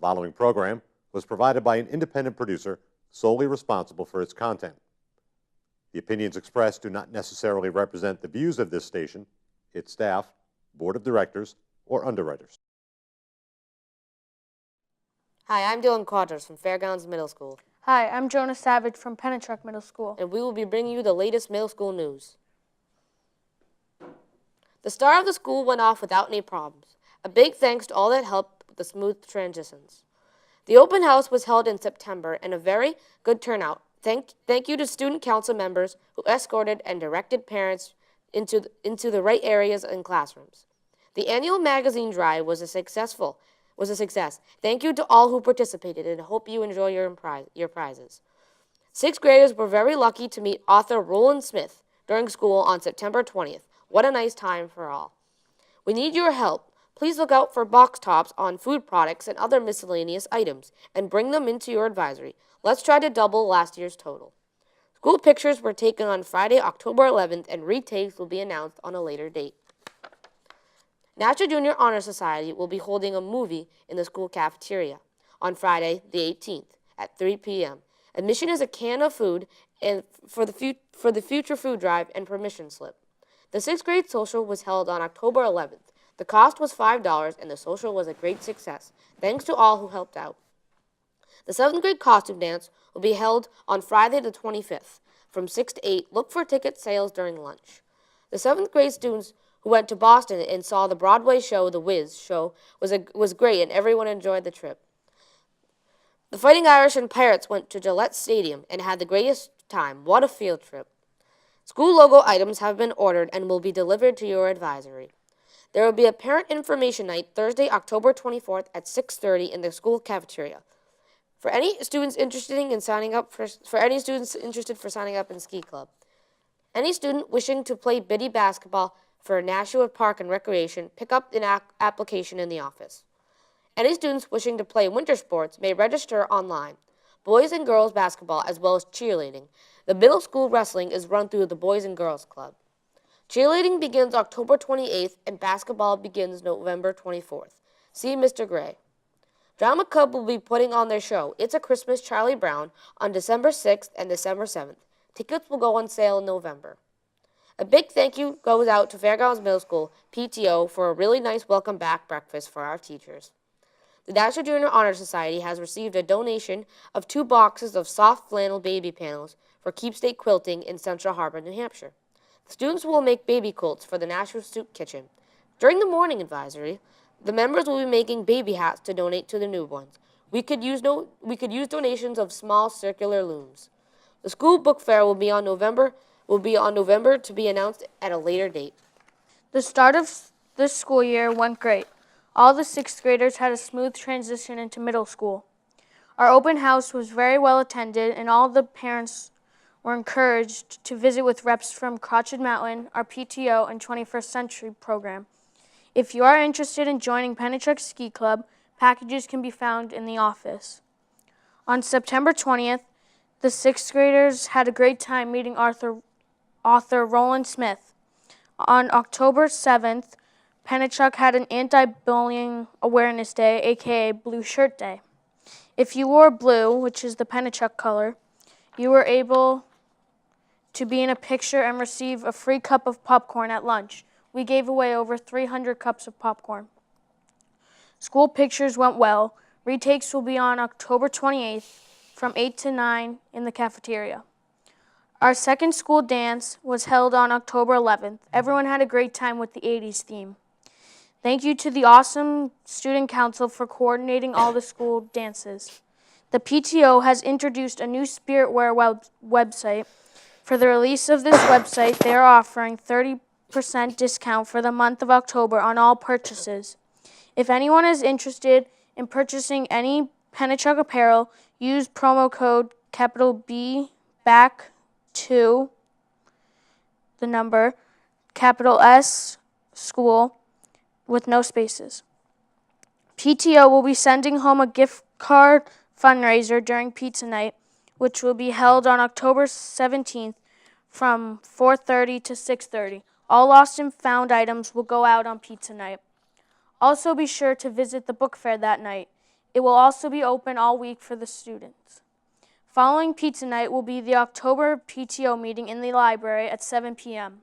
following program was provided by an independent producer solely responsible for its content. The opinions expressed do not necessarily represent the views of this station, its staff, board of directors, or underwriters. Hi, I'm Dylan Quadros from Fairgrounds Middle School. Hi, I'm Jonah Savage from Pennachuck Middle School. And we will be bringing you the latest middle school news. The start of the school went off without any problems. A big thanks to all that helped with the smooth transitions. The open house was held in September and a very good turnout. Thank you to student council members who escorted and directed parents into the right areas and classrooms. The annual magazine drive was a success. Thank you to all who participated and hope you enjoy your prizes. Sixth graders were very lucky to meet author Roland Smith during school on September 20th. What a nice time for all. We need your help. Please look out for box tops on food products and other miscellaneous items and bring them into your advisory. Let's try to double last year's total. School pictures were taken on Friday, October 11th, and retakes will be announced on a later date. National Junior Honor Society will be holding a movie in the school cafeteria on Friday, the 18th, at 3 p.m. Admission is a can of food and for the future food drive and permission slip. The 6th grade social was held on October 11th. The cost was $5, and the social was a great success. Thanks to all who helped out. The 7th grade costume dance will be held on Friday the 25th from 6 to 8. Look for ticket sales during lunch. The 7th grade students who went to Boston and saw the Broadway show, The Wiz show, was great, and everyone enjoyed the trip. The Fighting Irish and Pirates went to Gillette Stadium and had the greatest time. What a field trip. School logo items have been ordered and will be delivered to your advisory. There will be a parent information night Thursday, October 24th at 6:30 in the school cafeteria. For any students interested in signing up for signing up in ski club, any student wishing to play biddy basketball for Nashua Park and Recreation, pick up an application in the office. Any students wishing to play winter sports may register online. Boys and girls basketball as well as cheerleading. The middle school wrestling is run through the Boys and Girls Club. Cheerleading begins October 28th and basketball begins November 24th. See Mr. Gray. Drama Club will be putting on their show, It's a Christmas Charlie Brown, on December 6th and December 7th. Tickets will go on sale in November. A big thank you goes out to Fairgrounds Middle School PTO for a really nice welcome back breakfast for our teachers. The National Junior Honor Society has received a donation of 2 boxes of soft flannel baby panels for keepsake quilting in Central Harbor, New Hampshire. The students will make baby quilts for the National Soup Kitchen. During the morning advisory, the members will be making baby hats to donate to the newborns. We could use donations of small circular looms. The school book fair will be on November to be announced at a later date. The start of this school year went great. All the 6th graders had a smooth transition into middle school. Our open house was very well attended, and all the parents were encouraged to visit with reps from Crotched Mountain, our PTO, and 21st Century program. If you are interested in joining Pennachuck Ski Club, packages can be found in the office. On September 20th, the 6th graders had a great time meeting author Roland Smith. On October 7th, Pennachuck had an anti-bullying awareness day, aka Blue Shirt Day. If you wore blue, which is the Pennachuck color, you were able to be in a picture and receive a free cup of popcorn at lunch. We gave away over 300 cups of popcorn. School pictures went well. Retakes will be on October 28th from 8 to 9 in the cafeteria. Our second school dance was held on October 11th. Everyone had a great time with the 80s theme. Thank you to the awesome student council for coordinating all the school dances. The PTO has introduced a new Spiritwear website. For the release of this website, they are offering 30% discount for the month of October on all purchases. If anyone is interested in purchasing any Pennachuck apparel, use promo code capital B back to the number capital S school with no spaces. PTO will be sending home a gift card fundraiser during pizza night, which will be held on October 17th from 4:30 to 6:30. All lost and found items will go out on pizza night. Also be sure to visit the book fair that night. It will also be open all week for the students. Following pizza night will be the October PTO meeting in the library at 7 p.m.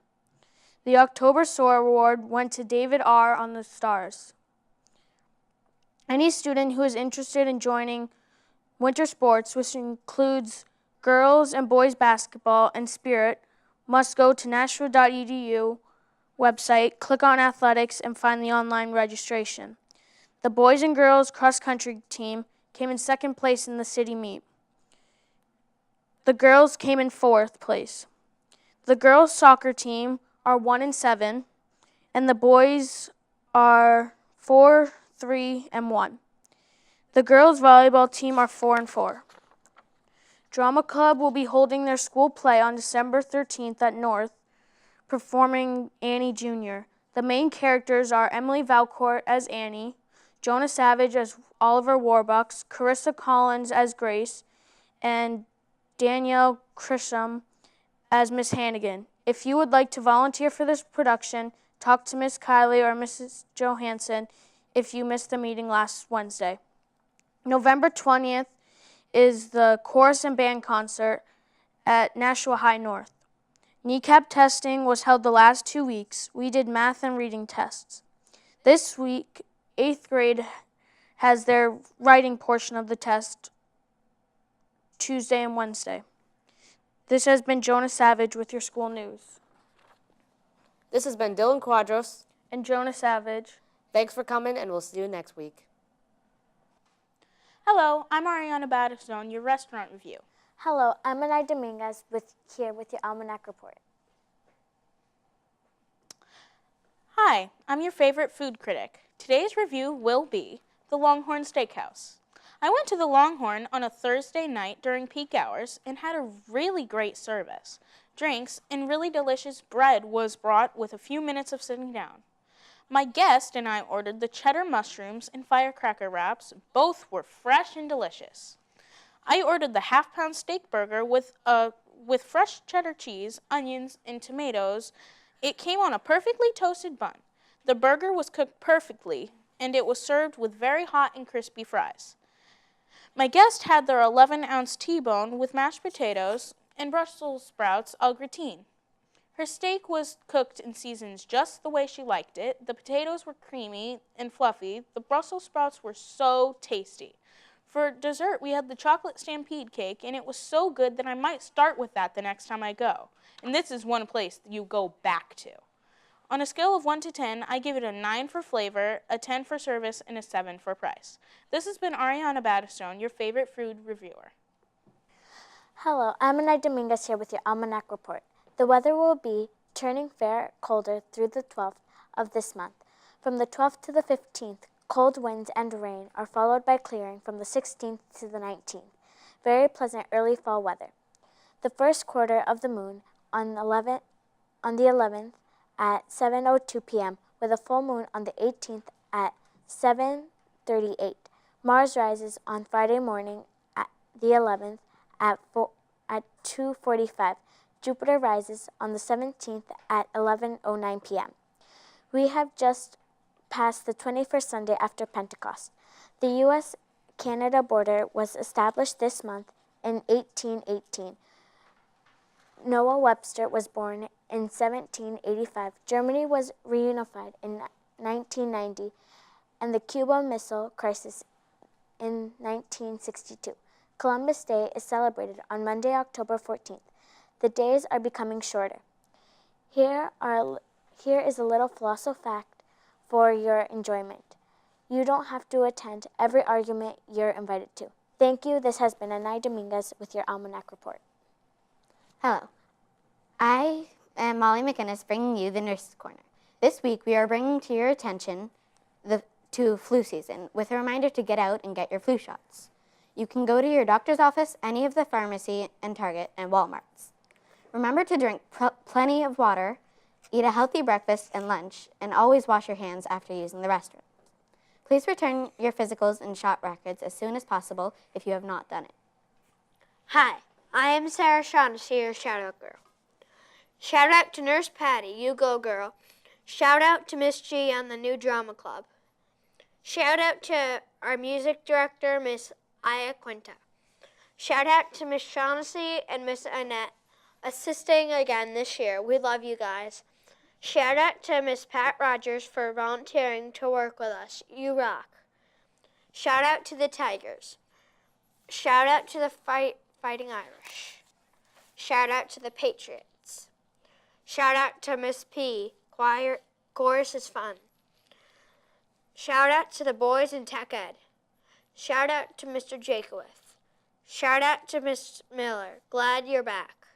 The October SOAR Award went to David R. on the Stars. Any student who is interested in joining winter sports, which includes girls and boys basketball and spirit, must go to nashua.edu website, click on athletics, and find the online registration. The boys and girls cross-country team came in second place in the city meet. The girls came in fourth place. The girls soccer team are 1-7, and the boys are 4, 3, and 1. The girls volleyball team are 4-4. Drama Club will be holding their school play on December 13th at North, performing Annie Jr. The main characters are Emily Valcourt as Annie, Jonah Savage as Oliver Warbucks, Carissa Collins as Grace, and Danielle Krisham as Miss Hannigan. If you would like to volunteer for this production, talk to Miss Kiley or Mrs. Johansson if you missed the meeting last Wednesday. November 20th is the chorus and band concert at Nashua High North. Kneecap testing was held the last 2 weeks. We did math and reading tests. This week, 8th grade has their writing portion of the test Tuesday and Wednesday. This has been Jonah Savage with your school news. This has been Dylan Quadros. And Jonah Savage. Thanks for coming, and we'll see you next week. Hello, I'm Ariana Battistone, your restaurant review. Hello, I'm Anay Dominguez here with your Almanac Report. Hi, I'm your favorite food critic. Today's review will be the Longhorn Steakhouse. I went to the Longhorn on a Thursday night during peak hours and had a really great service. Drinks and really delicious bread was brought with a few minutes of sitting down. My guest and I ordered the cheddar mushrooms and firecracker wraps. Both were fresh and delicious. I ordered the half-pound steak burger with fresh cheddar cheese, onions, and tomatoes. It came on a perfectly toasted bun. The burger was cooked perfectly, and it was served with very hot and crispy fries. My guest had their 11-ounce T-bone with mashed potatoes and Brussels sprouts au gratin. Her steak was cooked and seasoned just the way she liked it. The potatoes were creamy and fluffy. The Brussels sprouts were so tasty. For dessert, we had the chocolate stampede cake, and it was so good that I might start with that the next time I go. And this is one place that you go back to. On a scale of 1 to 10, I give it a 9 for flavor, a 10 for service, and a 7 for price. This has been Ariana Battistone, your favorite food reviewer. Hello, I'm Anay Dominguez here with your Almanac Report. The weather will be turning fair colder through the 12th of this month. From the 12th to the 15th, cold winds and rain are followed by clearing from the 16th to the 19th. Very pleasant early fall weather. The first quarter of the moon on the 11th at 7:02 p.m. with a full moon on the 18th at 7:38. Mars rises on Friday morning at the 11th at 2:45. Jupiter rises on the 17th at 11:09 p.m. We have just passed the 21st Sunday after Pentecost. The U.S.-Canada border was established this month in 1818. Noah Webster was born in 1785. Germany was reunified in 1990, and the Cuban Missile Crisis in 1962. Columbus Day is celebrated on Monday, October 14th. The days are becoming shorter. Here is a little philosophical fact for your enjoyment. You don't have to attend every argument you're invited to. Thank you. This has been Anay Dominguez with your Almanac Report. Hello, I am Molly McInnes bringing you the Nurse's Corner. This week we are bringing to your attention to flu season with a reminder to get out and get your flu shots. You can go to your doctor's office, any of the pharmacy and Target and Walmarts. Remember to drink plenty of water, eat a healthy breakfast and lunch, and always wash your hands after using the restroom. Please return your physicals and shot records as soon as possible if you have not done it. Hi, I am Sarah Shaughnessy, your shout-out girl. Shout out to Nurse Patty, you go girl. Shout out to Miss G on the new drama club. Shout out to our music director, Miss Aya Quinta. Shout out to Miss Shaughnessy and Miss Annette assisting again this year. We love you guys. Shout out to Miss Pat Rogers for volunteering to work with us. You rock. Shout out to the Tigers. Shout out to the Fighting Irish. Shout out to the Patriots. Shout out to Miss P. Choir chorus is fun. Shout out to the boys in Tech Ed. Shout out to Mr. Jakowith. Shout out to Miss Miller. Glad you're back.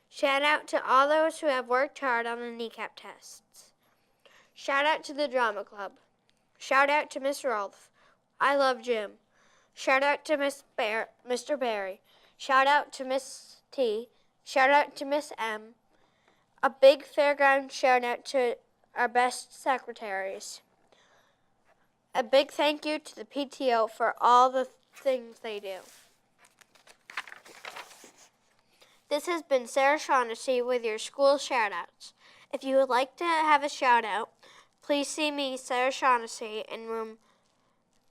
Shout out to all those who have worked hard on the kneecap tests. Shout out to the drama club. Shout out to Miss Rolfe. I love Jim. Shout out to Mr. Barry. Shout out to Miss T. Shout out to Miss M. A big fairground shout out to our best secretaries. A big thank you to the PTO for all the things they do. This has been Sarah Shaughnessy with your school shout-outs. If you would like to have a shout-out, please see me, Sarah Shaughnessy, in room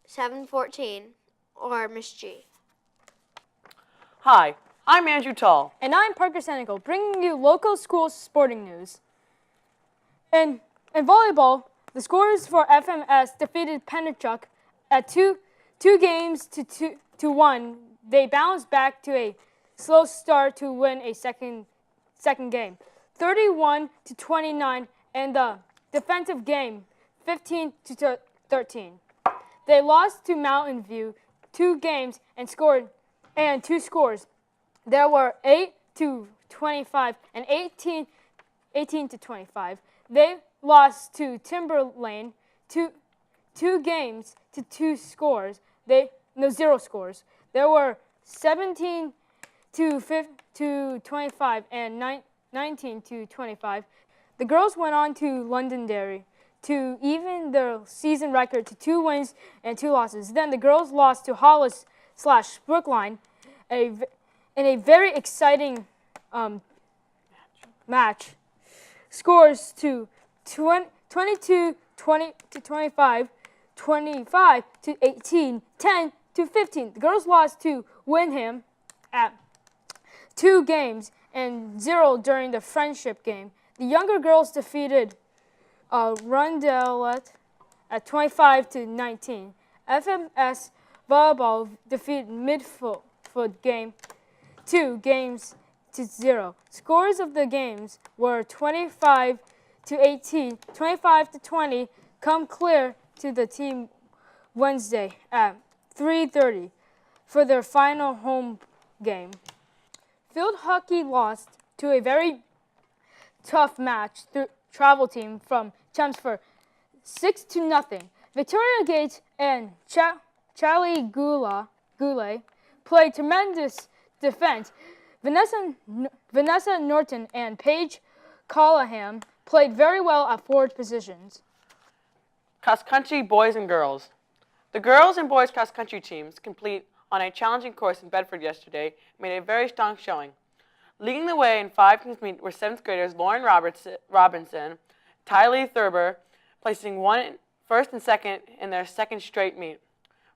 714 or Miss G. Hi, I'm Andrew Tall. And I'm Parker Senegal, bringing you local school sporting news. In volleyball, the scores for FMS defeated Pennachuck at two games to 1. They bounced back to a slow start to win a second game, 31-29, and the defensive game, 15-13. They lost to Mountain View 2 games and scored 2 scores. There were 8-25 and 18-25. They lost to Timberlane 2 games to 2 scores. 0 scores. There were 17-25 and 19-25. The girls went on to Londonderry to even their season record to 2 wins and 2 losses. Then the girls lost to Hollis/Brookline in a very exciting match. Scores to 22-20-25, 25-18, 10-15. The girls lost to Windham at 2 games and 0 during the friendship game. The younger girls defeated Rondelet at 25-19. FMS volleyball defeated Midfoot game 2 games to 0. Scores of the games were 25-18, 25-20. Come clear to the team Wednesday at 3:30 for their final home game. Field hockey lost to a very tough match travel team from Chelmsford 6-0. Victoria Gates and Charlie Goulet played tremendous defense. Vanessa Norton and Paige Callahan played very well at forward positions. Cross country boys and girls. The girls and boys cross country teams complete on a challenging course in Bedford yesterday made a very strong showing. Leading the way in 5 teams meet were 7th graders Lauren Robinson, Tylee Thurber, placing first and second in their second straight meet.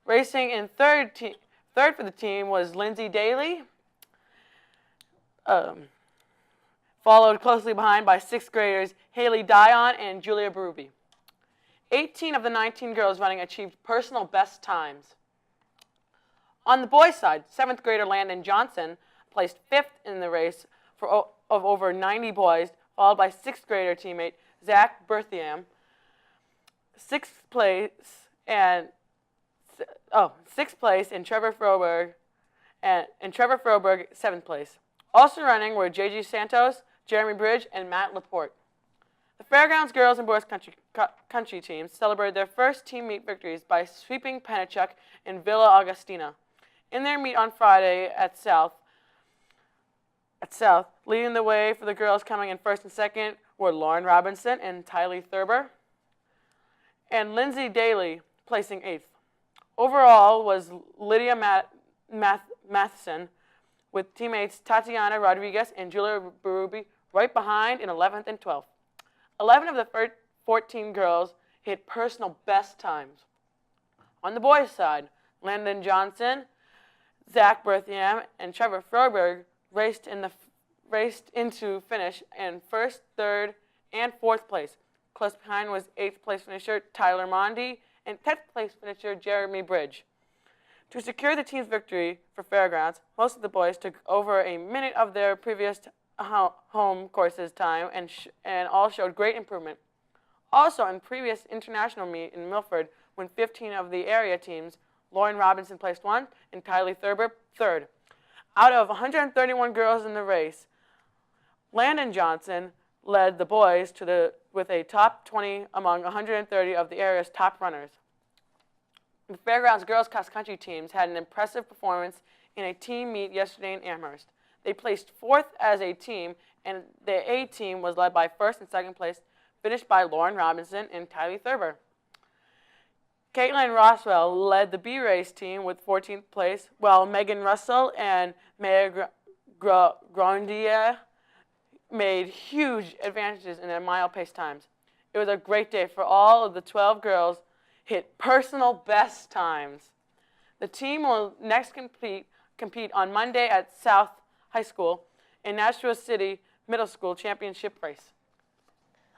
Racing in third for the team was Lindsay Daly, followed closely behind by 6th graders Haley Dion and Julia Berube. 18 of the 19 girls running achieved personal best times. On the boys' side, 7th grader Landon Johnson placed 5th in the race of over 90 boys, followed by 6th grader teammate Zach Berthiam, 6th place, and Trevor Froberg, and Trevor Froberg 7th place. Also running were J.G. Santos, Jeremy Bridge, and Matt Laporte. The Fairgrounds girls and boys country teams celebrated their first team meet victories by sweeping Pennachuck and Villa Augustina. In their meet on Friday at South, leading the way for the girls coming in first and second were Lauren Robinson and Tylee Thurber, and Daly placing 8th. Overall was Lydia Matheson with teammates Tatiana Rodriguez and Julia Berube right behind in 11th and 12th. 11 of the 14 girls hit personal best times. On the boys' side, Landon Johnson, Zach Berthiam, and Trevor Froberg raced into finish in first, third, and fourth place. Close behind was 8th place finisher Tyler Mondi and 10th place finisher Jeremy Bridge. To secure the team's victory for Fairgrounds, most of the boys took over a minute of their previous home courses time and all showed great improvement. Also, in previous international meet in Milford, when 15 of the area teams, Lauren Robinson placed 1 and Tylee Thurber 3rd. Out of 131 girls in the race, Landon Johnson led the boys with a top 20 among 130 of the area's top runners. The Fairgrounds girls cross-country teams had an impressive performance in a team meet yesterday in Amherst. They placed 4th as a team, and the A team was led by 1st and 2nd place, finished by Lauren Robinson and Tylee Thurber. Caitlin Roswell led the B race team with 14th place, while Megan Russell and Maya Grondia made huge advantages in their mile pace times. It was a great day for all of the 12 girls hit personal best times. The team will next compete on Monday at South High School in Nashua City Middle School Championship race.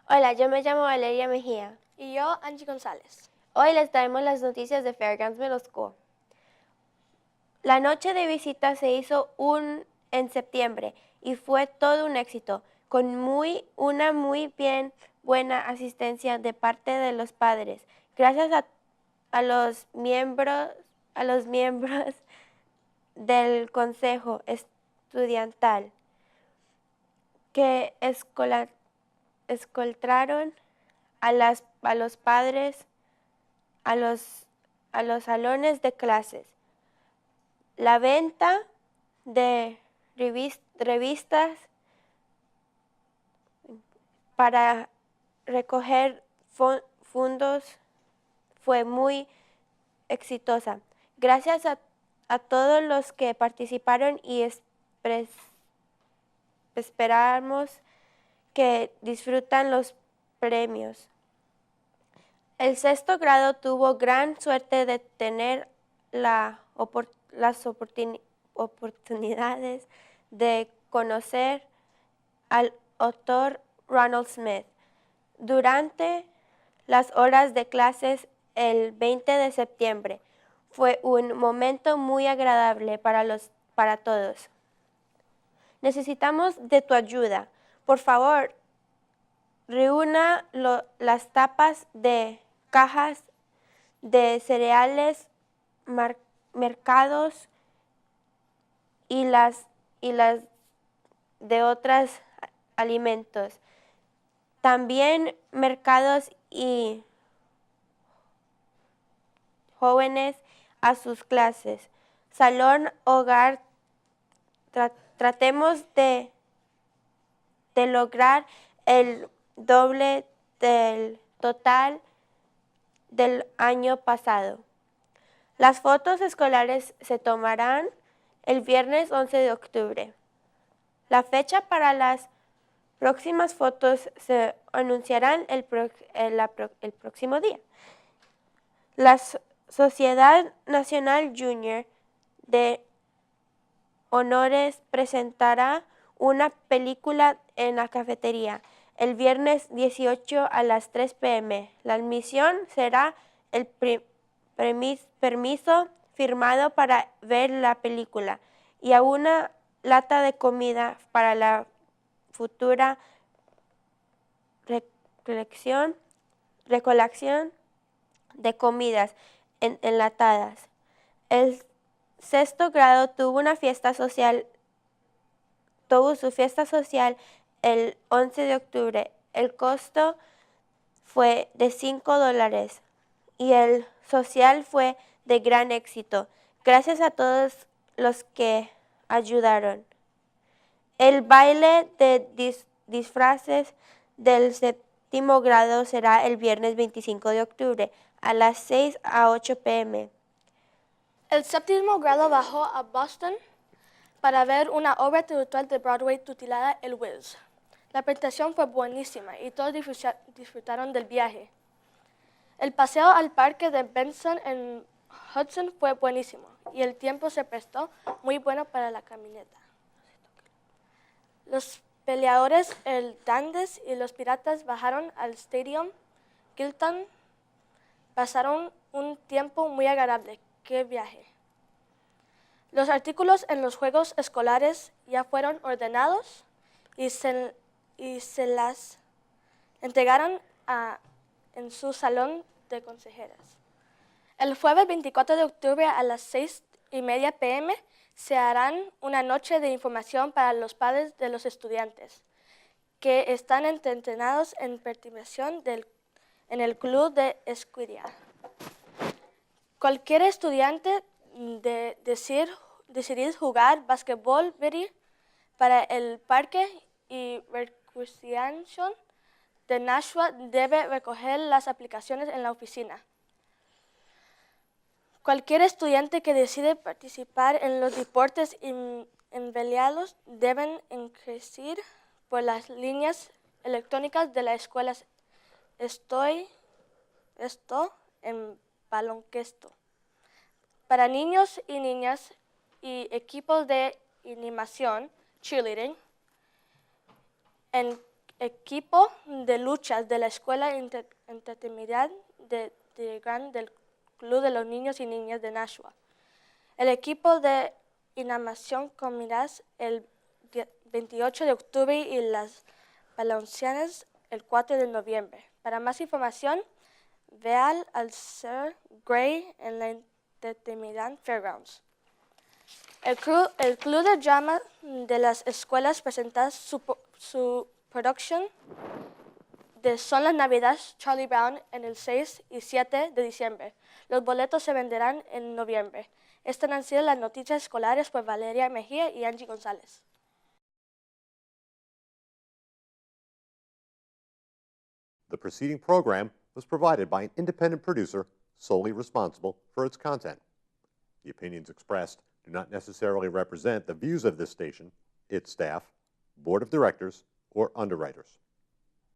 Hola, yo me llamo Valeria Mejía. Y yo, Angie González. Hoy les traemos las noticias de Fairgrounds Middle School. La noche de visita se hizo en septiembre y fue todo un éxito, con una muy buena asistencia de parte de los padres. Gracias a los miembros del consejo estudiantal que escoltaron a los padres a los salones de clases. La venta de revistas para recoger fondos fue muy exitosa. Gracias a todos los que participaron y esperamos que disfrutan los premios. El sexto grado tuvo gran suerte de tener las oportunidades de conocer al autor Ronald Smith. Durante las horas de clases el 20 de septiembre fue un momento muy agradable para todos. Necesitamos de tu ayuda. Por favor, reúna las tapas de cajas de cereales mercados y las de otros alimentos. También mercados y jóvenes a sus clases. Salón, hogar, tratemos de lograr el doble del total del año pasado. Las fotos escolares se tomarán el viernes 11 de octubre. La fecha para las próximas fotos se anunciarán el próximo día. La Sociedad Nacional Junior de Honores presentará una película en la cafetería el viernes 18 a las 3 p.m. La admisión será el permiso firmado para ver la película y a una lata de comida para la futura recolección de comidas enlatadas. El sexto grado tuvo su fiesta social el 11 de octubre. El costo fue de $5 y el social fue de gran éxito. Gracias a todos los que ayudaron. El baile de disfraces del séptimo grado será el viernes 25 de octubre a las 6 a 8 p.m. El séptimo grado bajó a Boston para ver una obra teatral de Broadway titulada El Wiz. La presentación fue buenísima y todos disfrutaron del viaje. El paseo al parque de Benson en Hudson fue buenísimo y el tiempo se prestó muy bueno para la caminata. Los peleadores, el Dandes y los Piratas bajaron al Stadium Gilton. Pasaron un tiempo muy agradable. ¡Qué viaje! Los artículos en los juegos escolares ya fueron ordenados y se las entregaron en su salón de consejeras. El jueves 24 de octubre a las 6:30 p.m. se hará una noche de información para los padres de los estudiantes que están entrenados en participación en el club de escuela. Cualquier estudiante de decidir jugar basquetbol para el parque y recreación de Nashua debe recoger las aplicaciones en la oficina. Cualquier estudiante que decide participar en los deportes enviados deben inscribirse por las líneas electrónicas de la escuela. Esto en baloncesto. Para niños y niñas y equipos de animación, cheerleading, en equipo de luchas de la escuela intermedia del Club de los Niños y Niñas de Nashua. El equipo de animación combinará el 28 de octubre y las baloncianas el 4 de noviembre. Para más información, vean al Sir Gray en la Intermedia Fairgrounds. El club de drama de las escuelas presenta su producción de Son las Navidades Charlie Brown en el 6 y 7 de diciembre. Los boletos se venderán en noviembre. Estas han sido las noticias escolares por Valeria Mejía y Angie González. The preceding program was provided by an independent producer solely responsible for its content. The opinions expressed do not necessarily represent the views of this station, its staff, board of directors, or underwriters.